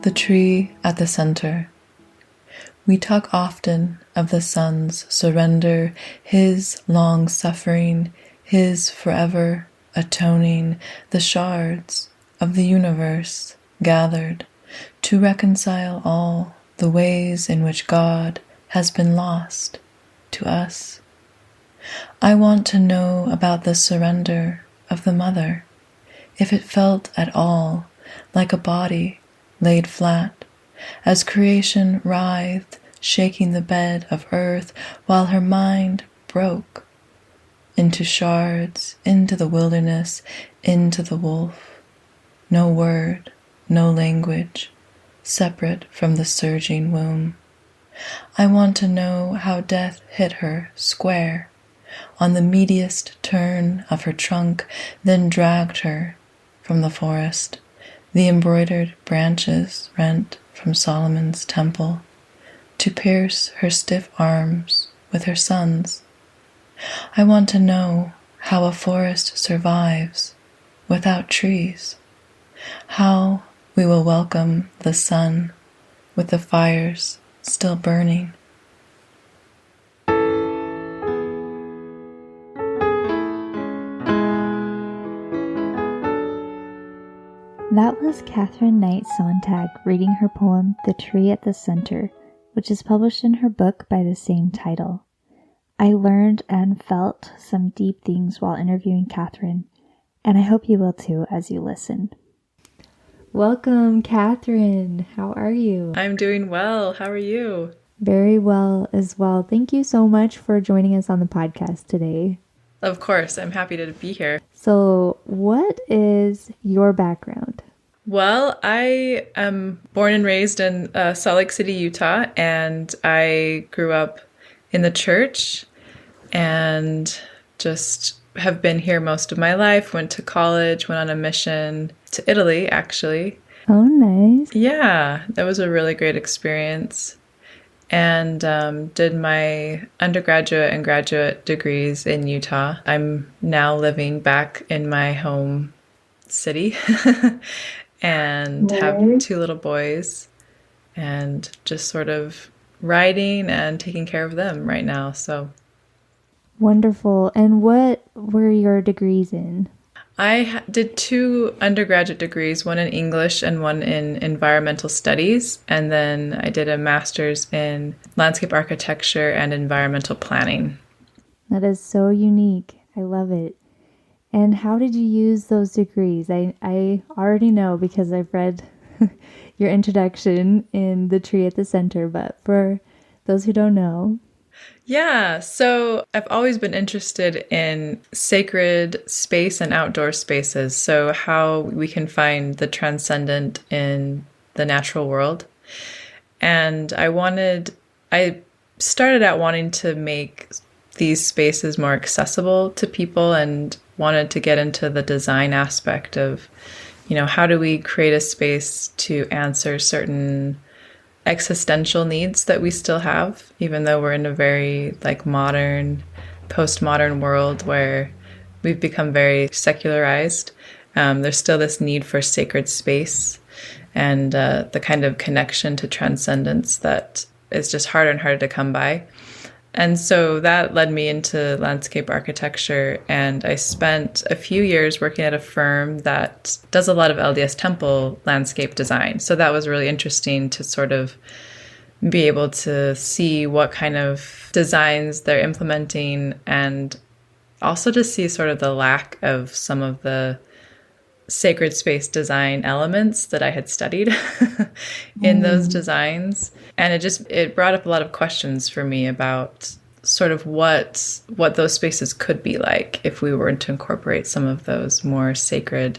The tree at the center. We talk often of the Son's surrender, his long suffering, his forever atoning, the shards of the universe gathered to reconcile all the ways in which God has been lost to us. I want to know about the surrender of the mother, if it felt at all like a body laid flat, as creation writhed, shaking the bed of earth, while her mind broke into shards, into the wilderness, into the wolf. No word, no language, separate from the surging womb. I want to know how death hit her square on the meatiest turn of her trunk, then dragged her from the forest, the embroidered branches rent from Solomon's temple, to pierce her stiff arms with her sons. I want to know how a forest survives without trees, how we will welcome the sun with the fires still burning. That was Kathryn Knight Sonntag reading her poem, The Tree at the Center, which is published in her book by the same title. I learned and felt some deep things while interviewing Kathryn, and I hope you will too as you listen. Welcome, Kathryn. How are you? I'm doing well. How are you? Very well as well. Thank you so much for joining us on the podcast today. Of course, I'm happy to be here. So, what is your background? Well, I am born and raised in Salt Lake City, Utah, and I grew up in the church and just have been here most of my life. Went to college, went on a mission to Italy, actually. Oh, nice. Yeah, that was a really great experience. And did my undergraduate and graduate degrees in Utah. I'm now living back in my home city and have 2 little boys and just sort of riding and taking care of them right now. So wonderful. And what were your degrees in? I did 2 undergraduate degrees, one in English and one in environmental studies. And then I did a master's in landscape architecture and environmental planning. That is so unique. I love it. And how did you use those degrees? I already know because I've read your introduction in The Tree at the Center, but for those who don't know. Yeah, so I've always been interested in sacred space and outdoor spaces. So how we can find the transcendent in the natural world. And I started out wanting to make these spaces more accessible to people and wanted to get into the design aspect of, how do we create a space to answer certain existential needs that we still have, even though we're in a very modern, postmodern world where we've become very secularized. There's still this need for sacred space and the kind of connection to transcendence that is just harder and harder to come by. And so that led me into landscape architecture, and I spent a few years working at a firm that does a lot of LDS temple landscape design. So that was really interesting to sort of be able to see what kind of designs they're implementing, and also to see sort of the lack of some of the sacred space design elements that I had studied in those designs. And it brought up a lot of questions for me about sort of what those spaces could be like if we were to incorporate some of those more sacred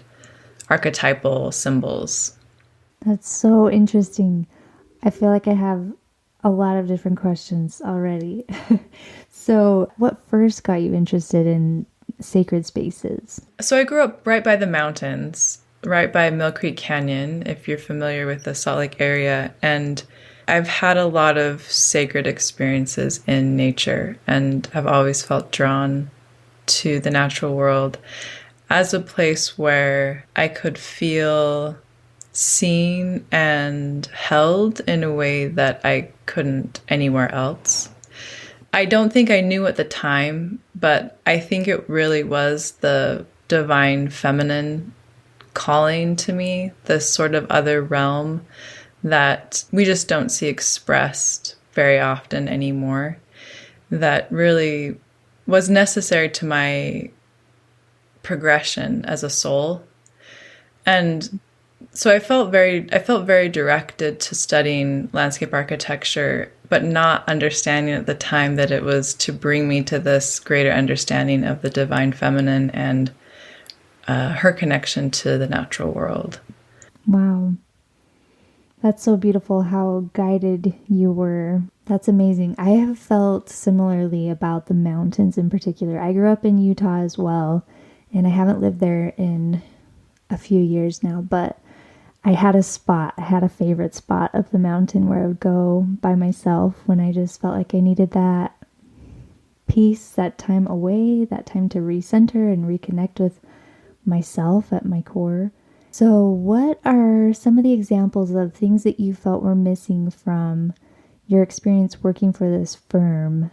archetypal symbols. That's so interesting. I feel like I have a lot of different questions already. So what first got you interested in sacred spaces? So I grew up right by the mountains, right by Mill Creek Canyon, if you're familiar with the Salt Lake area. And I've had a lot of sacred experiences in nature and have always felt drawn to the natural world as a place where I could feel seen and held in a way that I couldn't anywhere else. I don't think I knew at the time, but I think it really was the divine feminine calling to me, this sort of other realm that we just don't see expressed very often anymore, that really was necessary to my progression as a soul. And so I felt very directed to studying landscape architecture, but not understanding at the time that it was to bring me to this greater understanding of the divine feminine and her connection to the natural world. Wow. That's so beautiful how guided you were. That's amazing. I have felt similarly about the mountains in particular. I grew up in Utah as well, and I haven't lived there in a few years now, but I had a favorite spot of the mountain where I would go by myself when I just felt like I needed that peace, that time away, that time to recenter and reconnect with myself at my core. So what are some of the examples of things that you felt were missing from your experience working for this firm?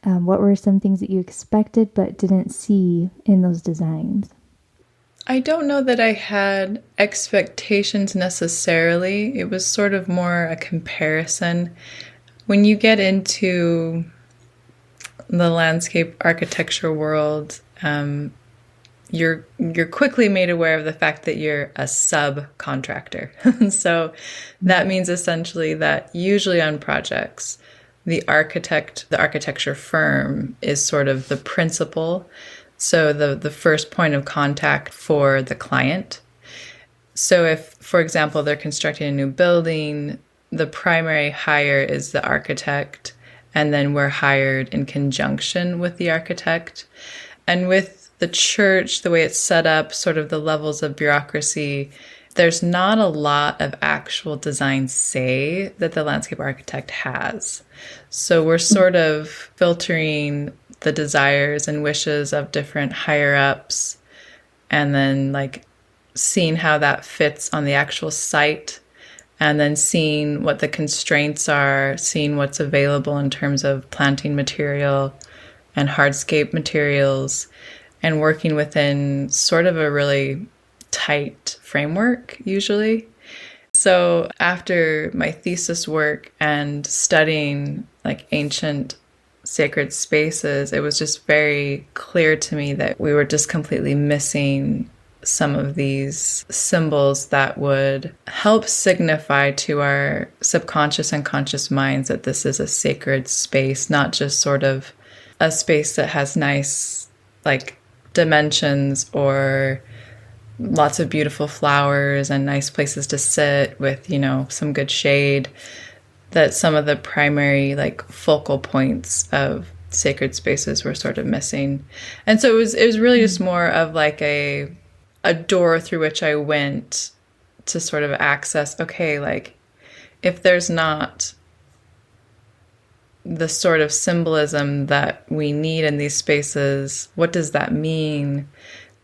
What were some things that you expected but didn't see in those designs? I don't know that I had expectations necessarily. It was sort of more a comparison. When you get into the landscape architecture world, you're quickly made aware of the fact that you're a subcontractor. So that means essentially that usually on projects, the architecture firm is sort of the principal. So the first point of contact for the client. So if, for example, they're constructing a new building, the primary hire is the architect, and then we're hired in conjunction with the architect. And with the church, the way it's set up, sort of the levels of bureaucracy, there's not a lot of actual design say that the landscape architect has. So we're sort of filtering the desires and wishes of different higher ups and then like seeing how that fits on the actual site and then seeing what the constraints are, seeing what's available in terms of planting material and hardscape materials, and working within sort of a really tight framework usually. So after my thesis work and studying like ancient sacred spaces, it was just very clear to me that we were just completely missing some of these symbols that would help signify to our subconscious and conscious minds that this is a sacred space, not just sort of a space that has nice like dimensions or lots of beautiful flowers and nice places to sit with, you know, some good shade. That some of the primary like focal points of sacred spaces were sort of missing. And so it was really just more of like a door through which I went to sort of access, okay, like if there's not the sort of symbolism that we need in these spaces, what does that mean?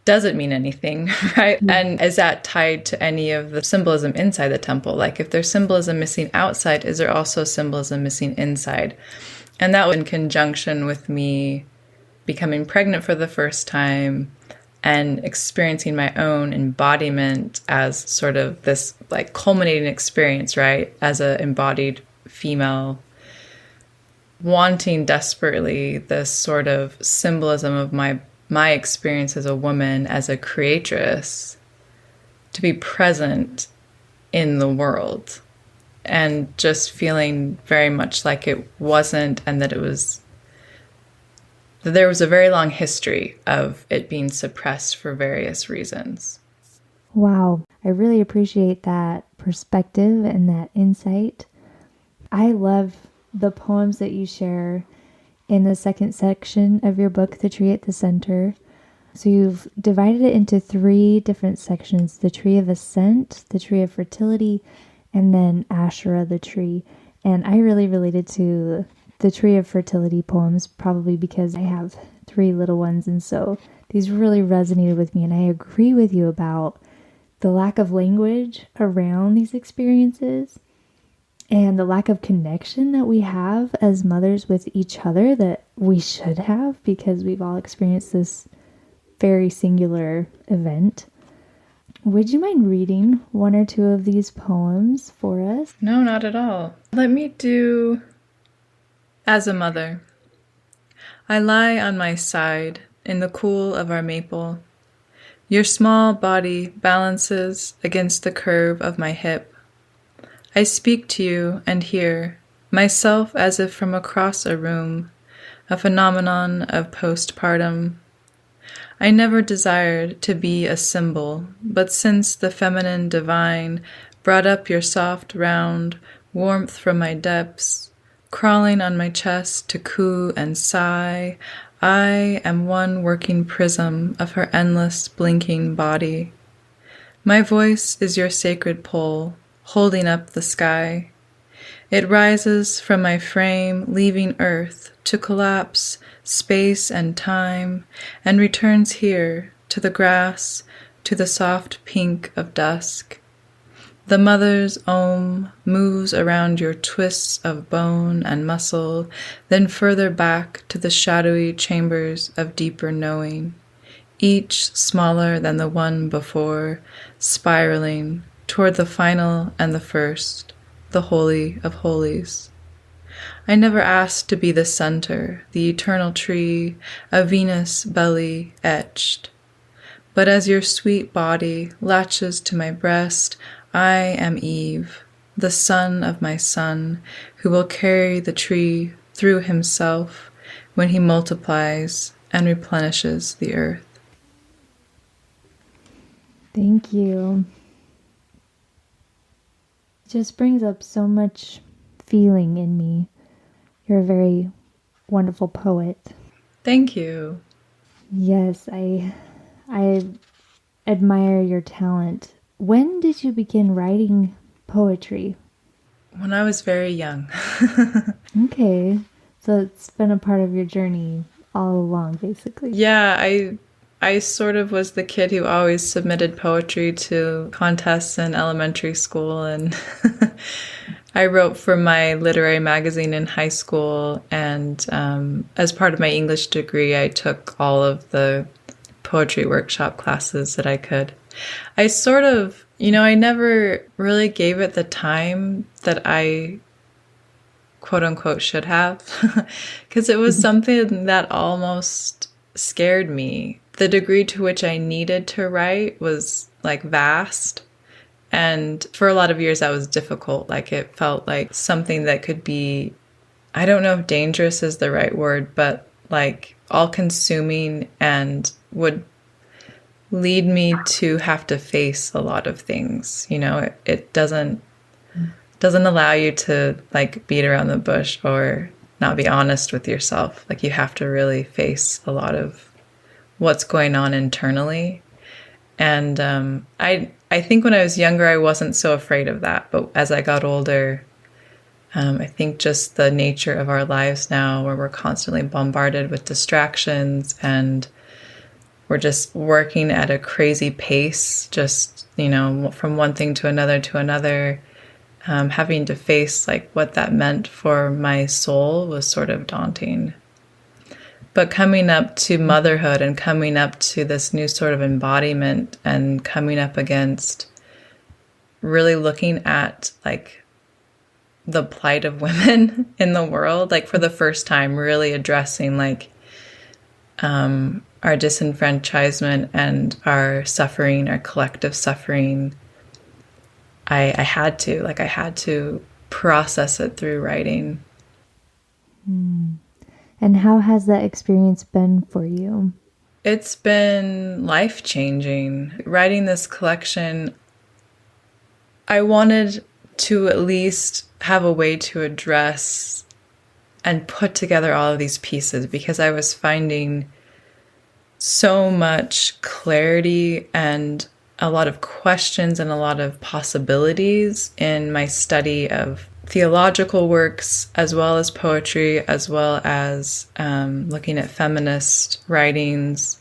Does it mean anything, right? Mm-hmm. And is that tied to any of the symbolism inside the temple? Like if there's symbolism missing outside, is there also symbolism missing inside? And that was in conjunction with me becoming pregnant for the first time and experiencing my own embodiment as sort of this like culminating experience, right? As an embodied female, wanting desperately this sort of symbolism of my experience as a woman, as a creatress, to be present in the world, and just feeling very much like it wasn't, and that there was a very long history of it being suppressed for various reasons. Wow. I really appreciate that perspective and that insight. I love the poems that you share in the second section of your book, The Tree at the Center. So you've divided it into 3 different sections: the Tree of Ascent, the Tree of Fertility, and then Asherah, the tree. And I really related to the Tree of Fertility poems, probably because I have 3 little ones, and so these really resonated with me. And I agree with you about the lack of language around these experiences and the lack of connection that we have as mothers with each other that we should have because we've all experienced this very singular event. Would you mind reading one or two of these poems for us? No, not at all. Let me do As a Mother. I lie on my side in the cool of our maple. Your small body balances against the curve of my hip. I speak to you and hear myself as if from across a room, a phenomenon of postpartum. I never desired to be a symbol, but since the feminine divine brought up your soft, round warmth from my depths, crawling on my chest to coo and sigh, I am one working prism of her endless blinking body. My voice is your sacred pole, holding up the sky. It rises from my frame, leaving earth to collapse space and time, and returns here to the grass, to the soft pink of dusk. The mother's ohm moves around your twists of bone and muscle, then further back to the shadowy chambers of deeper knowing, each smaller than the one before, spiraling toward the final and the first, the Holy of Holies. I never asked to be the center, the eternal tree, a Venus belly etched. But as your sweet body latches to my breast, I am Eve, the son of my son, who will carry the tree through himself when he multiplies and replenishes the earth. Thank you. It just brings up so much feeling in me. You're a very wonderful poet. Thank you. Yes, I admire your talent. When did you begin writing poetry? When I was very young. Okay, so it's been a part of your journey all along, basically. Yeah, I sort of was the kid who always submitted poetry to contests in elementary school, and I wrote for my literary magazine in high school, and as part of my English degree, I took all of the poetry workshop classes that I could. I sort of, I never really gave it the time that I quote unquote should have, because it was something that almost scared me. The degree to which I needed to write was like vast. And for a lot of years that was difficult. Like it felt like something that could be, I don't know if dangerous is the right word, but like all consuming and would lead me to have to face a lot of things. It doesn't allow you to like beat around the bush or not be honest with yourself. Like you have to really face a lot of what's going on internally. And I think when I was younger, I wasn't so afraid of that. But as I got older, I think just the nature of our lives now, where we're constantly bombarded with distractions and we're just working at a crazy pace, just, from one thing to another, having to face like what that meant for my soul was sort of daunting. But coming up to motherhood and coming up to this new sort of embodiment and coming up against really looking at like the plight of women in the world, like for the first time, really addressing like our disenfranchisement and our suffering, our collective suffering. I had to process it through writing. And how has that experience been for you? It's been life-changing. Writing this collection, I wanted to at least have a way to address and put together all of these pieces, because I was finding so much clarity and a lot of questions and a lot of possibilities in my study of theological works, as well as poetry, as well as looking at feminist writings,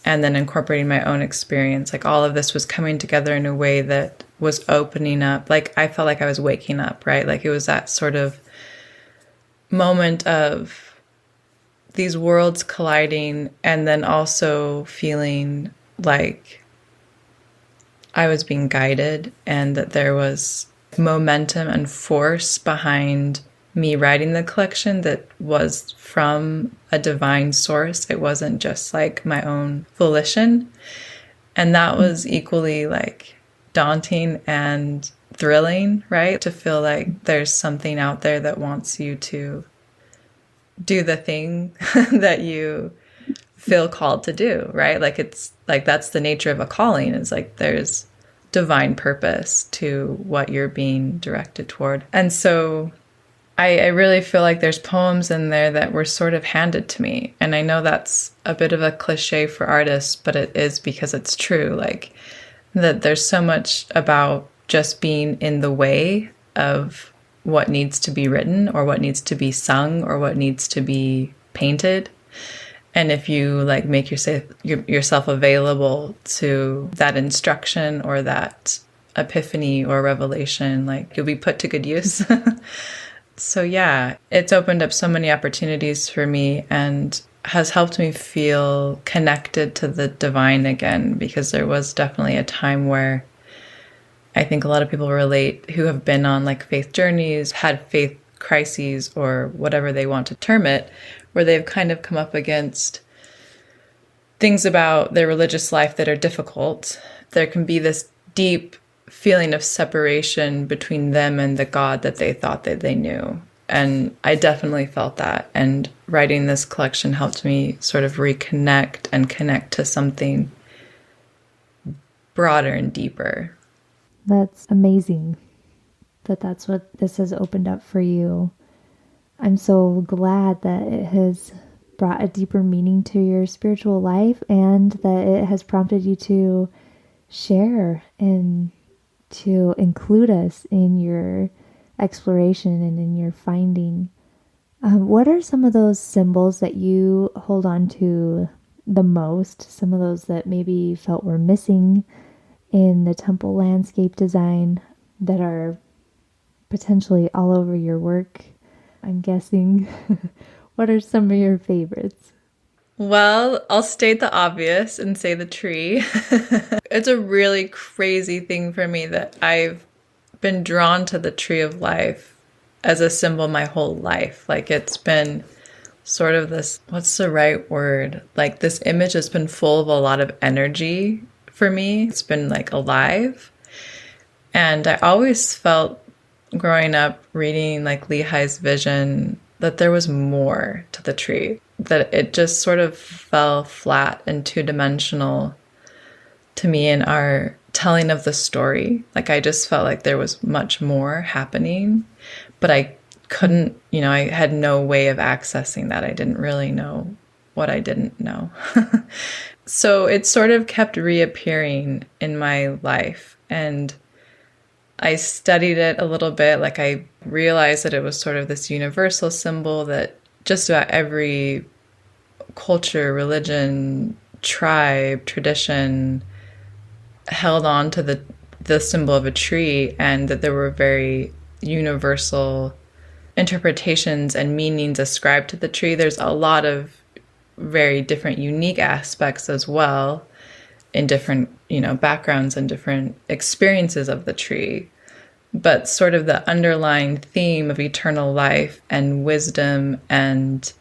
and then incorporating my own experience. Like all of this was coming together in a way that was opening up. Like I felt like I was waking up, right? Like it was that sort of moment of these worlds colliding, and then also feeling like I was being guided and that there was momentum and force behind me writing the collection that was from a divine source. It wasn't just like my own volition. And that was equally like daunting and thrilling, right? To feel like there's something out there that wants you to do the thing that you feel called to do, right? Like it's like that's the nature of a calling, is like there's divine purpose to what you're being directed toward. And so I really feel like there's poems in there that were sort of handed to me. And I know that's a bit of a cliche for artists, but it is because it's true. Like that there's so much about just being in the way of what needs to be written or what needs to be sung or what needs to be painted. And if you like make yourself available to that instruction or that epiphany or revelation, like you'll be put to good use. So yeah, it's opened up so many opportunities for me and has helped me feel connected to the divine again, because there was definitely a time where I think a lot of people relate who have been on like faith journeys, had faith crises or whatever they want to term it, where they've kind of come up against things about their religious life that are difficult. There can be this deep feeling of separation between them and the God that they thought that they knew. And I definitely felt that. And writing this collection helped me sort of reconnect and connect to something broader and deeper. That's amazing that that's what this has opened up for you. I'm so glad that it has brought a deeper meaning to your spiritual life and that it has prompted you to share and to include us in your exploration and in your finding. What are some of those symbols that you hold on to the most? Some of those that maybe you felt were missing in the temple landscape design that are potentially all over your work, I'm guessing. What are some of your favorites? Well, I'll state the obvious and say the tree. It's a really crazy thing for me that I've been drawn to the tree of life as a symbol my whole life. Like it's been sort of this, what's the right word? Like this image has been full of a lot of energy for me. It's been like alive. And I always felt growing up reading like Lehi's vision that there was more to the tree, that it just sort of fell flat and two-dimensional to me in our telling of the story. Like I just felt like there was much more happening, but I couldn't, I had no way of accessing that. I didn't really know what I didn't know. So it sort of kept reappearing in my life, and I studied it a little bit. Like I realized that it was sort of this universal symbol that just about every culture, religion, tribe, tradition held on to the symbol of a tree, and that there were very universal interpretations and meanings ascribed to the tree. There's a lot of very different unique aspects as well in different, backgrounds and different experiences of the tree. But sort of the underlying theme of eternal life and wisdom and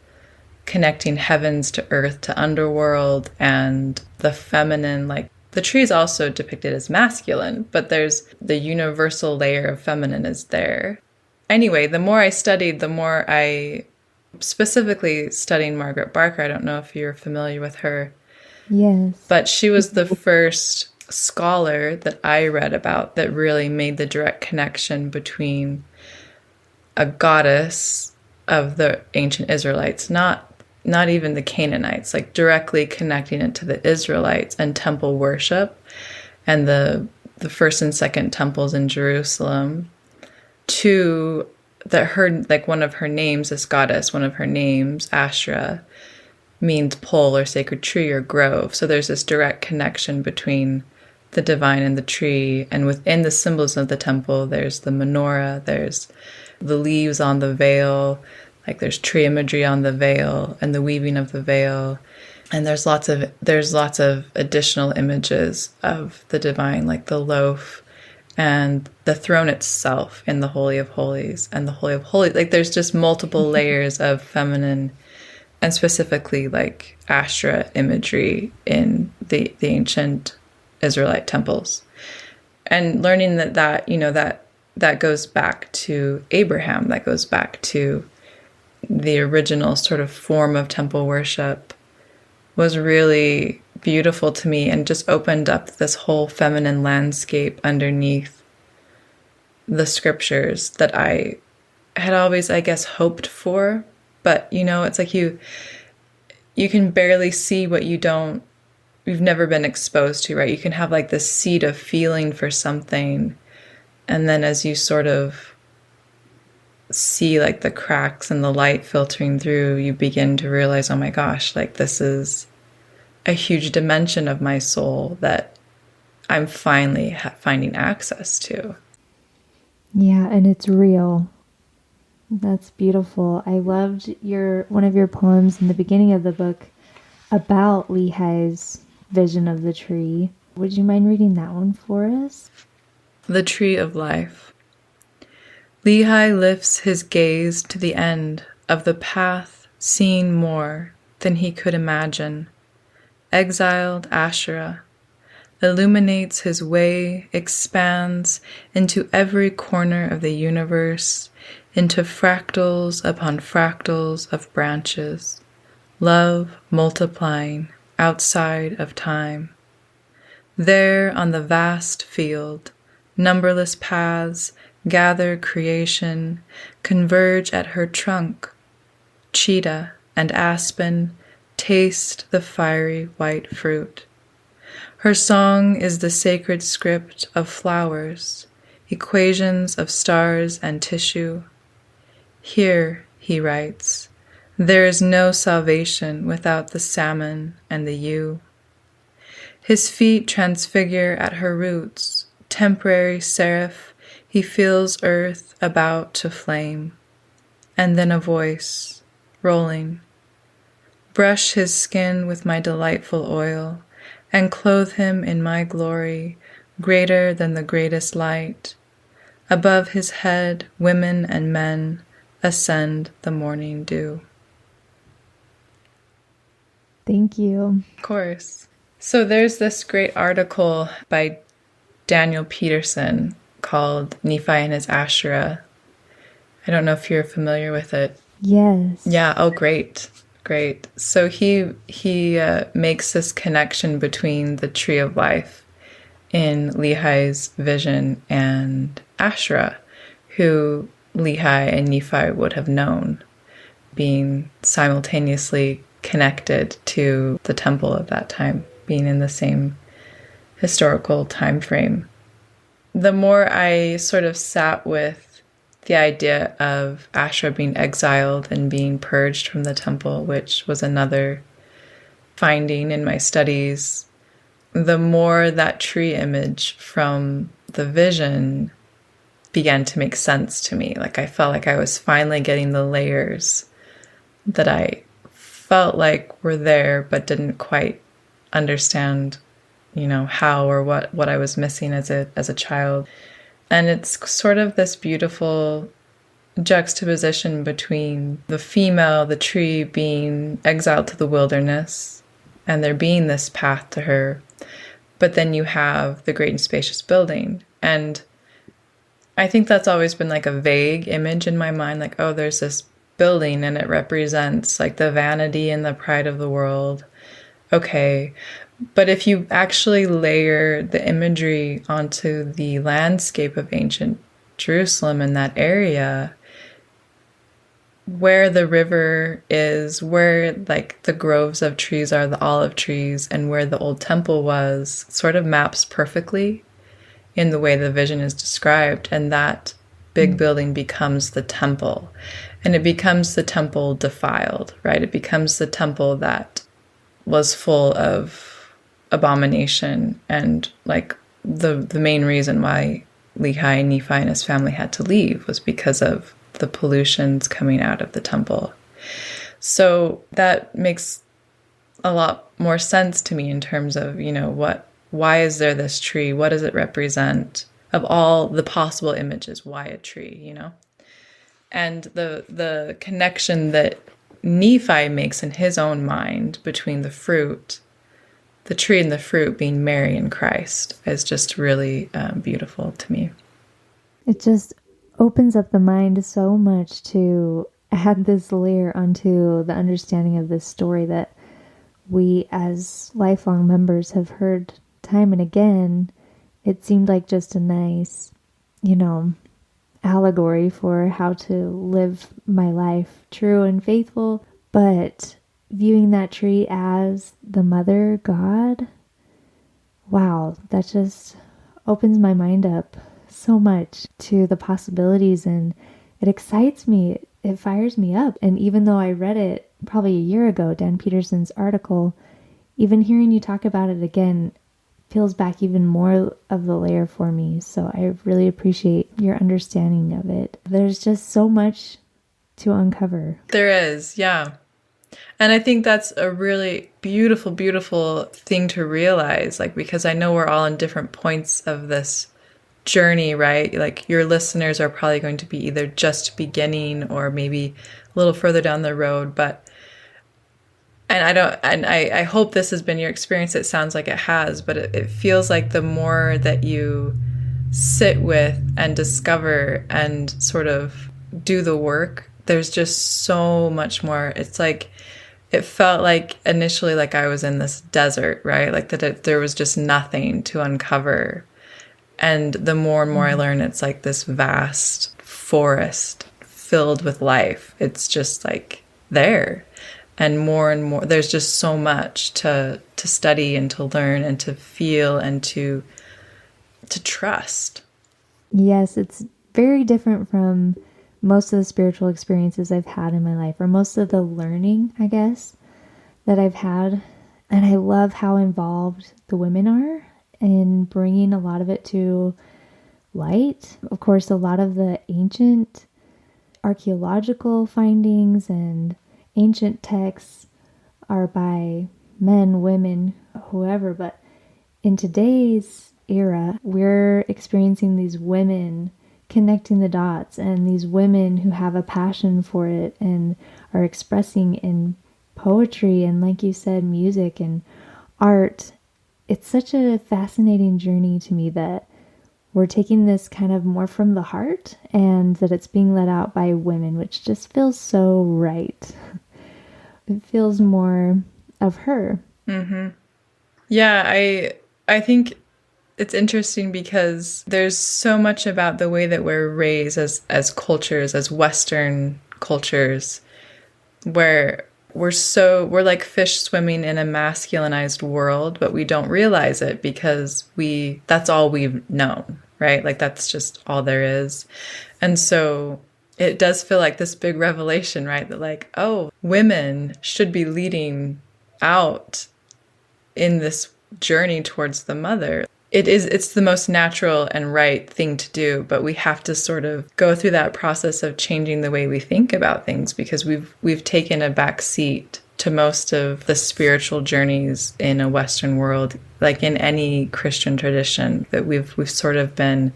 connecting heavens to earth to underworld and the feminine, like the tree is also depicted as masculine, but there's the universal layer of feminine is there. Anyway, the more I studied, the more I specifically studying Margaret Barker. I don't know if you're familiar with her. Yes. But she was the first scholar that I read about that really made the direct connection between a goddess of the ancient Israelites, not even the Canaanites, like directly connecting it to the Israelites and temple worship and the first and second temples in Jerusalem, to that her, like one of her names, this goddess, one of her names, Ashra, means pole or sacred tree or grove. So there's this direct connection between the divine and the tree. And within the symbols of the temple, there's the menorah, there's the leaves on the veil, like there's tree imagery on the veil and the weaving of the veil. And there's lots of additional images of the divine, like the loaf and the throne itself in the Holy of Holies and the Holy of Holies. Like there's just multiple layers of feminine and specifically like Asherah imagery in the ancient Israelite temples. And learning that goes back to Abraham, that goes back to the original sort of form of temple worship was really beautiful to me and just opened up this whole feminine landscape underneath the scriptures that I had always, I guess, hoped for. But, it's like you can barely see what you've never been exposed to, right? You can have like this seed of feeling for something. And then as you sort of see like the cracks and the light filtering through, you begin to realize, oh my gosh, like this is a huge dimension of my soul that I'm finally finding access to. Yeah, and it's real. That's beautiful. I loved one of your poems in the beginning of the book about Lehi's vision of the tree. Would you mind reading that one for us? The Tree of Life. Lehi lifts his gaze to the end of the path, seeing more than he could imagine. Exiled Asherah illuminates his way, expands into every corner of the universe, into fractals upon fractals of branches, love multiplying outside of time. There on the vast field, numberless paths gather creation, converge at her trunk. Cheetah and aspen taste the fiery white fruit. Her song is the sacred script of flowers, equations of stars and tissue. Here, he writes, there is no salvation without the salmon and the ewe. His feet transfigure at her roots, temporary seraph, he feels earth about to flame. And then a voice, rolling. Brush his skin with my delightful oil, and clothe him in my glory, greater than the greatest light. Above his head, women and men ascend the morning dew. Thank you. Of course. So there's this great article by Daniel Peterson called Nephi and his Asherah. I don't know if you're familiar with it. Yes. Yeah. Oh, great. Great. So he makes this connection between the Tree of Life in Lehi's vision and Asherah, who Lehi and Nephi would have known, being simultaneously connected to the temple of that time, being in the same historical time frame. The more I sort of sat with the idea of Asherah being exiled and being purged from the temple, which was another finding in my studies, the more that tree image from the vision began to make sense to me. Like I felt like I was finally getting the layers that I felt like were there, but didn't quite understand, how or what I was missing as a child. And it's sort of this beautiful juxtaposition between the female, the tree, being exiled to the wilderness, and there being this path to her. But then you have the great and spacious building. And I think that's always been like a vague image in my mind, like, oh, there's this building and it represents like the vanity and the pride of the world. Okay. But if you actually layer the imagery onto the landscape of ancient Jerusalem in that area, where the river is, where like the groves of trees are, the olive trees, and where the old temple was, sort of maps perfectly in the way the vision is described. And that big building becomes the temple. And it becomes the temple defiled, right? It becomes the temple that was full of abomination, and like the main reason why Lehi, Nephi, and his family had to leave was because of the pollutions coming out of the temple. So that makes a lot more sense to me in terms of, why is there this tree? What does it represent? Of all the possible images, why a tree, And the connection that Nephi makes in his own mind between the tree and the fruit being Mary and Christ is just really beautiful to me. It just opens up the mind so much to add this layer onto the understanding of this story that we as lifelong members have heard time and again. It seemed like just a nice, allegory for how to live my life true and faithful, but viewing that tree as the mother God, wow, that just opens my mind up so much to the possibilities, and it excites me. It fires me up. And even though I read it probably a year ago, Dan Peterson's article, even hearing you talk about it again peels back even more of the layer for me. So I really appreciate your understanding of it. There's just so much to uncover. There is, yeah. And I think that's a really beautiful, beautiful thing to realize, because I know we're all in different points of this journey, right? Like your listeners are probably going to be either just beginning or maybe a little further down the road, I hope this has been your experience. It sounds like it has, but it feels like the more that you sit with and discover and sort of do the work, there's just so much more. It's like, it felt like initially like I was in this desert, right? Like there was just nothing to uncover. And the more and more I learn, it's like this vast forest filled with life. It's just like there. And more, there's just so much to study and to learn and to feel and to trust. Yes, it's very different from most of the spiritual experiences I've had in my life, or most of the learning, I guess, that I've had. And I love how involved the women are in bringing a lot of it to light. Of course, a lot of the ancient archaeological findings and ancient texts are by men, women, whoever, but in today's era, we're experiencing these women connecting the dots, and these women who have a passion for it and are expressing in poetry and, like you said, music and art. It's such a fascinating journey to me that we're taking this kind of more from the heart, and that it's being led out by women, which just feels so right. It feels more of her. Mm-hmm. Yeah, I think it's interesting because there's so much about the way that we're raised as cultures, as Western cultures, where we're like fish swimming in a masculinized world, but we don't realize it because that's all we've known, right? Like that's just all there is. And so it does feel like this big revelation, right? That like, oh, women should be leading out in this journey towards the mother. It's the most natural and right thing to do, but we have to sort of go through that process of changing the way we think about things, because we've taken a back seat to most of the spiritual journeys in a Western world, like in any Christian tradition, that we've sort of been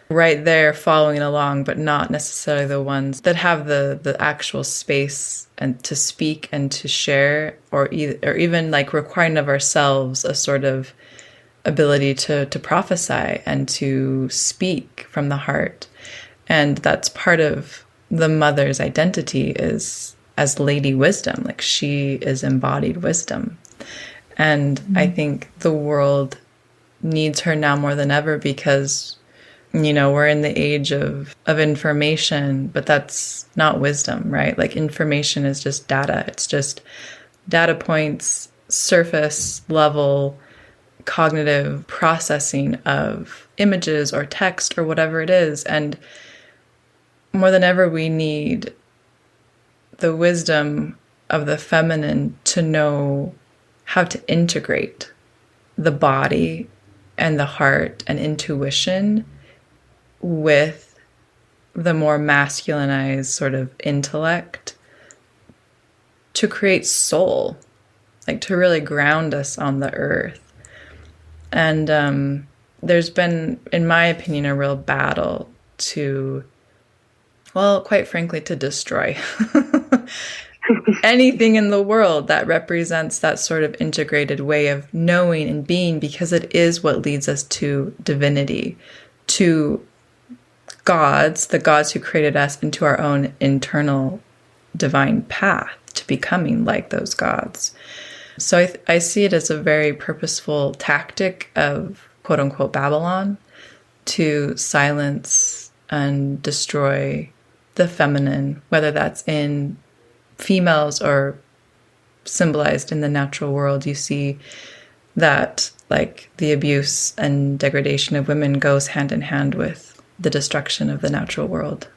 right there following along, but not necessarily the ones that have the actual space and to speak and to share, or even like requiring of ourselves a sort of ability to prophesy and to speak from the heart. And that's part of the mother's identity, is as Lady Wisdom. Like she is embodied wisdom. And I think the world needs her now more than ever, because we're in the age of information, but that's not wisdom, right? Like information is just data. It's just data points, surface level cognitive processing of images or text or whatever it is. And more than ever, we need the wisdom of the feminine to know how to integrate the body and the heart and intuition with the more masculinized sort of intellect to create soul, like to really ground us on the earth. And there's been, in my opinion, a real battle to, well, quite frankly, to destroy anything in the world that represents that sort of integrated way of knowing and being, because it is what leads us to divinity, to gods, the gods who created us, into our own internal divine path to becoming like those gods. So I see it as a very purposeful tactic of quote unquote Babylon to silence and destroy the feminine, whether that's in females or symbolized in the natural world. You see that like the abuse and degradation of women goes hand in hand with the destruction of the natural world.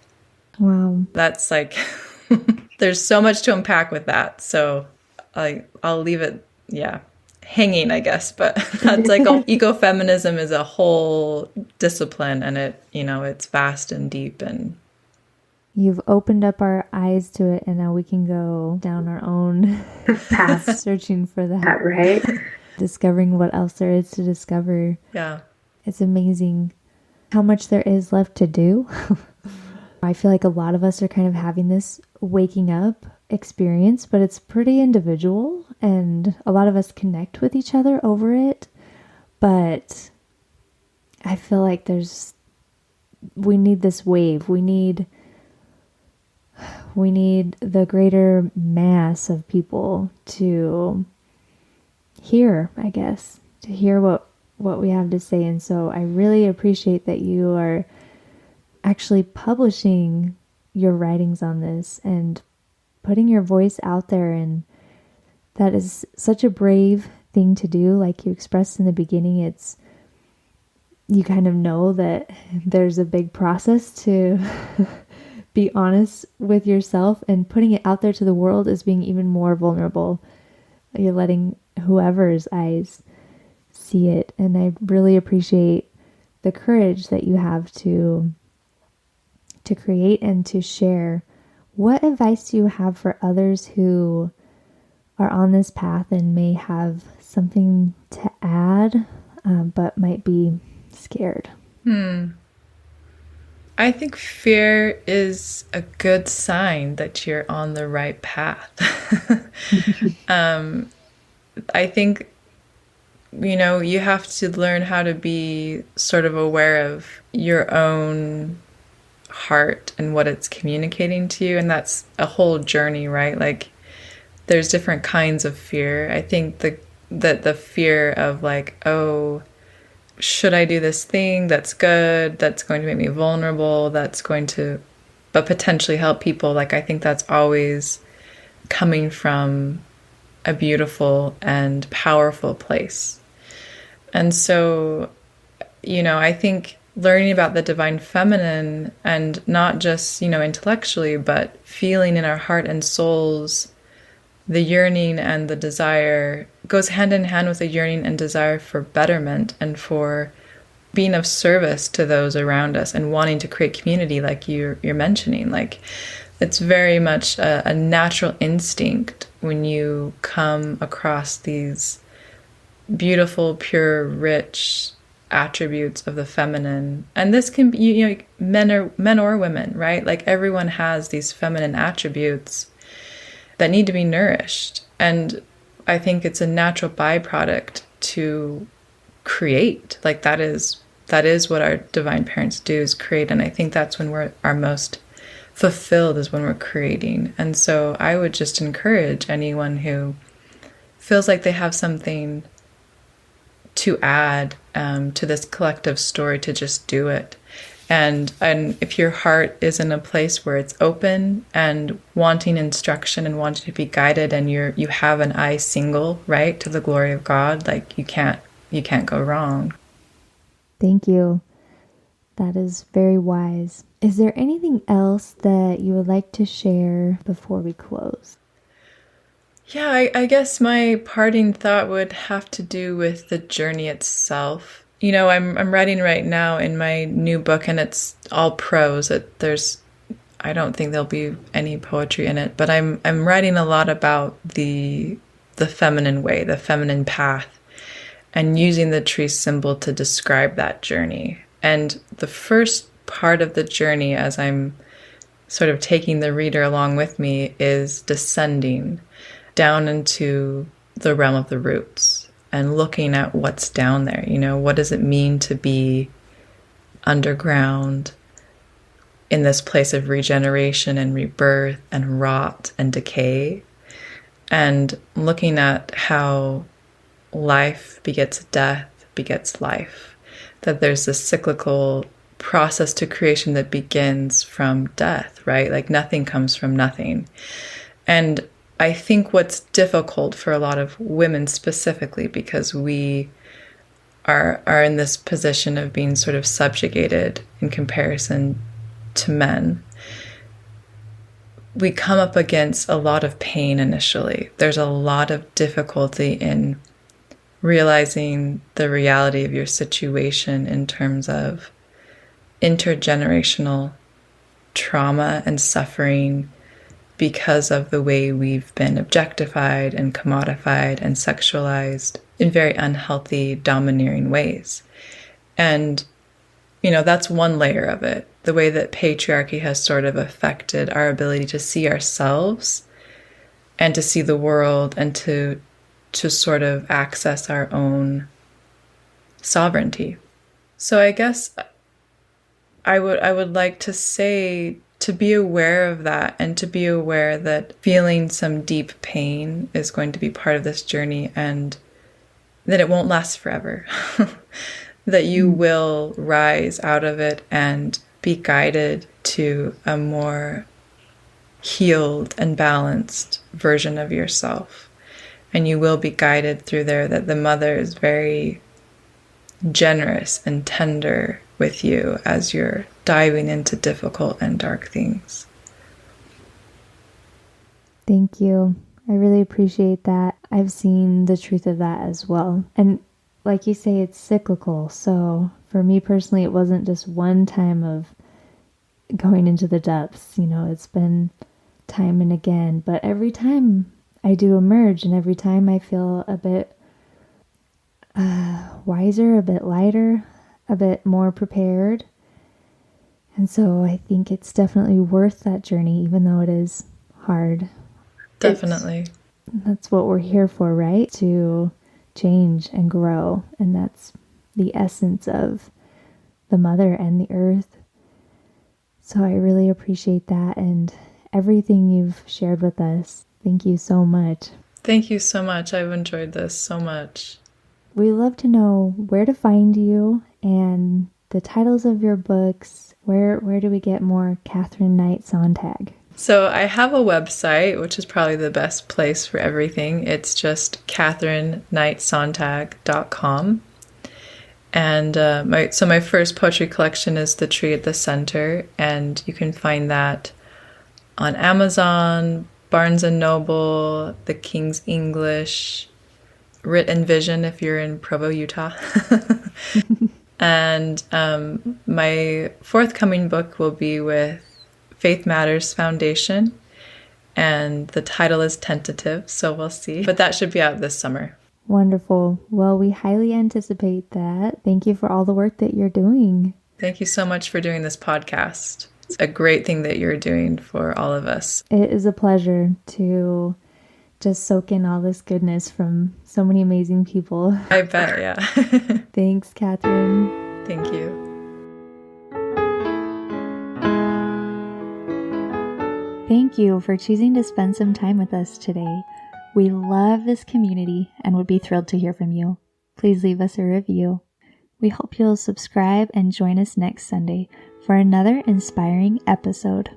Wow. That's like, there's so much to unpack with that. So I'll leave it, hanging, I guess. But that's like ecofeminism is a whole discipline, and it's vast and deep. And you've opened up our eyes to it, and now we can go down our own path, searching for that, right? Discovering what else there is to discover. Yeah, it's amazing how much there is left to do. I feel like a lot of us are kind of having this waking up experience, but it's pretty individual, and a lot of us connect with each other over it. But I feel like we need this wave. We need the greater mass of people to hear, I guess, to hear what we have to say. And so I really appreciate that you are actually publishing your writings on this and putting your voice out there. And that is such a brave thing to do. Like you expressed in the beginning, you kind of know that there's a big process to be honest with yourself, and putting it out there to the world is being even more vulnerable. You're letting whoever's eyes see it. And I really appreciate the courage that you have to create and to share. What advice do you have for others who are on this path and may have something to add, but might be scared? I think fear is a good sign that you're on the right path. I think, you have to learn how to be sort of aware of your own heart and what it's communicating to you. And that's a whole journey, right? Like there's different kinds of fear. I think that the fear of like, oh, should I do this thing that's good, that's going to make me vulnerable, that's going to but potentially help people, like I think that's always coming from a beautiful and powerful place. And so, I think learning about the divine feminine, and not just, intellectually, but feeling in our heart and souls, the yearning and the desire goes hand in hand with the yearning and desire for betterment and for being of service to those around us and wanting to create community, like you're mentioning. Like it's very much a natural instinct when you come across these beautiful, pure, rich attributes of the feminine. And this can be, men or women, right? Like everyone has these feminine attributes that need to be nourished. And I think it's a natural byproduct to create. Like that is what our divine parents do, is create. And I think that's when we're our most fulfilled, is when we're creating. And so I would just encourage anyone who feels like they have something to add to this collective story to just do it. And if your heart is in a place where it's open and wanting instruction and wanting to be guided, and you have an eye single, right, to the glory of God, like you can't go wrong. Thank you. That is very wise. Is there anything else that you would like to share before we close? Yeah, I guess my parting thought would have to do with the journey itself. I'm writing right now in my new book, and it's all prose. I don't think there'll be any poetry in it, but I'm writing a lot about the feminine way, the feminine path, and using the tree symbol to describe that journey. And the first part of the journey, as I'm sort of taking the reader along with me, is descending down into the realm of the roots and looking at what's down there. What does it mean to be underground in this place of regeneration and rebirth and rot and decay? And looking at how life begets death, begets life. That there's this cyclical process to creation that begins from death, right? Like nothing comes from nothing. And I think what's difficult for a lot of women specifically, because we are in this position of being sort of subjugated in comparison to men, we come up against a lot of pain initially. There's a lot of difficulty in realizing the reality of your situation in terms of intergenerational trauma and suffering because of the way we've been objectified and commodified and sexualized in very unhealthy, domineering ways. And, that's one layer of it. The way that patriarchy has sort of affected our ability to see ourselves and to see the world and to sort of access our own sovereignty. So I guess I would like to say to be aware of that, and to be aware that feeling some deep pain is going to be part of this journey, and that it won't last forever. That you will rise out of it and be guided to a more healed and balanced version of yourself. And you will be guided through there, that the mother is very generous and tender with you as you're diving into difficult and dark things. Thank you. I really appreciate that. I've seen the truth of that as well. And like you say, it's cyclical. So for me personally, it wasn't just one time of going into the depths. It's been time and again. But every time I do emerge, and every time I feel a bit wiser, a bit lighter, a bit more prepared. And so I think it's definitely worth that journey, even though it is hard. Definitely. That's what we're here for, right? To change and grow. And that's the essence of the mother and the earth. So I really appreciate that and everything you've shared with us. Thank you so much. Thank you so much. I've enjoyed this so much. We love to know where to find you and the titles of your books. Where do we get more Kathryn Knight Sonntag? So I have a website, which is probably the best place for everything. It's just kathrynknightsontag.com. And my first poetry collection is The Tree at the Center, and you can find that on Amazon, Barnes & Noble, The King's English, Writ and Vision if you're in Provo, Utah. And my forthcoming book will be with Faith Matters Foundation, and the title is tentative, so we'll see. But that should be out this summer. Wonderful. Well, we highly anticipate that. Thank you for all the work that you're doing. Thank you so much for doing this podcast. It's a great thing that you're doing for all of us. It is a pleasure to just soak in all this goodness from so many amazing people. I bet, yeah. Thanks, Kathryn. Thank you. Thank you for choosing to spend some time with us today. We love this community and would be thrilled to hear from you. Please leave us a review. We hope you'll subscribe and join us next Sunday for another inspiring episode.